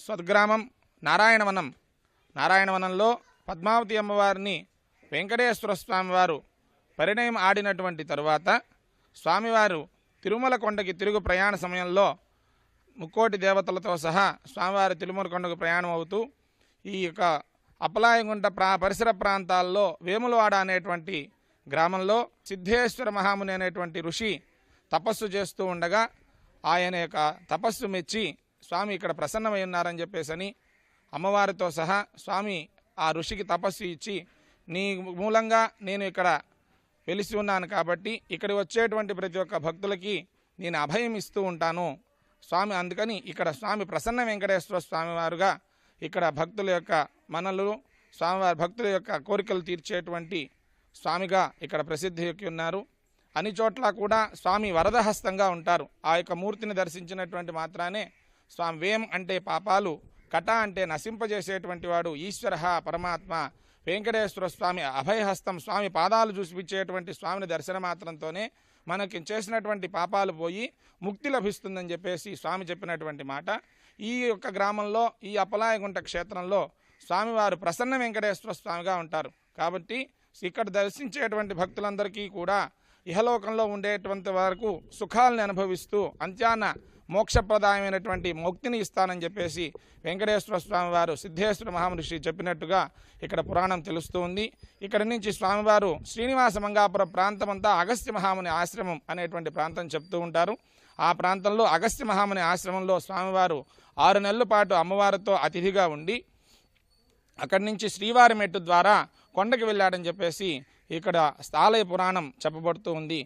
స్వగ్రామం నారాయణవనం. నారాయణవనంలో పద్మావతి అమ్మవారిని వెంకటేశ్వర స్వామివారు పరిణయం ఆడినటువంటి తరువాత స్వామివారు తిరుమల కొండకి తిరుగు ప్రయాణ సమయంలో ముక్కోటి దేవతలతో సహా స్వామివారి తిరుమల కొండకు ప్రయాణం అవుతూ ఈ యొక్క అప్పలాయగుంట పరిసర ప్రాంతాల్లో వేములవాడ అనేటువంటి గ్రామంలో సిద్ధేశ్వర మహాముని అనేటువంటి ఋషి తపస్సు చేస్తూ ఉండగా ఆయన యొక్క తపస్సు మెచ్చి స్వామి ఇక్కడ ప్రసన్నమై ఉన్నారని చెప్పేసని అమ్మవారితో సహా స్వామి ఆ ఋషికి తపస్సు ఇచ్చి నీ మూలంగా నేను ఇక్కడ వెలిసి ఉన్నాను కాబట్టి ఇక్కడ వచ్చేటువంటి ప్రతి ఒక్క భక్తులకి నేను అభయం ఇస్తూ ఉంటాను స్వామి, అందుకని ఇక్కడ స్వామి ప్రసన్న వెంకటేశ్వర స్వామివారుగా ఇక్కడ భక్తుల యొక్క మనలు స్వామివారి భక్తుల యొక్క కోరికలు తీర్చేటువంటి స్వామిగా ఇక్కడ ప్రసిద్ధి ఎక్కి ఉన్నారు. అన్ని చోట్ల కూడా స్వామి వరదహస్తంగా ఉంటారు. ఆ యొక్క మూర్తిని దర్శించినటువంటి మాత్రానే స్వామి వేం అంటే పాపాలు, కట అంటే నశింపజేసేటువంటి వాడు ఈశ్వర పరమాత్మ వెంకటేశ్వర స్వామి అభయహస్తం. స్వామి పాదాలు చూసిపించేటువంటి స్వామిని దర్శన మాత్రంతోనే మనకి చేసినటువంటి పాపాలు పోయి ముక్తి లభిస్తుందని చెప్పేసి స్వామి చెప్పినటువంటి మాట. ఈ యొక్క గ్రామంలో ఈ అప్పలాయగుంట క్షేత్రంలో స్వామివారు ప్రసన్న వెంకటేశ్వర స్వామిగా ఉంటారు. కాబట్టి ఇక్కడ దర్శించేటువంటి భక్తులందరికీ కూడా ఇహలోకంలో ఉండేటువంటి వరకు సుఖాలను అనుభవిస్తూ అంత్యాన మోక్షప్రదాయమైనటువంటి ముక్తిని ఇస్తానని చెప్పేసి వెంకటేశ్వర స్వామివారు సిద్ధేశ్వర మహామృషి చెప్పినట్టుగా ఇక్కడ పురాణం తెలుస్తూ ఉంది. ఇక్కడ నుంచి స్వామివారు శ్రీనివాస మంగాపురం ప్రాంతమంతా అగస్త్య మహాముని ఆశ్రమం అనేటువంటి ప్రాంతం చెప్తూ ఉంటారు. ఆ ప్రాంతంలో అగస్త్య మహాముని ఆశ్రమంలో స్వామివారు 6 నెలల పాటు అమ్మవారితో అతిథిగా ఉండి అక్కడి నుంచి శ్రీవారి మెట్టు ద్వారా కొండకి వెళ్ళాడని చెప్పేసి ఇక్కడ స్థాలయ పురాణం చెప్పబడుతూ ఉంది.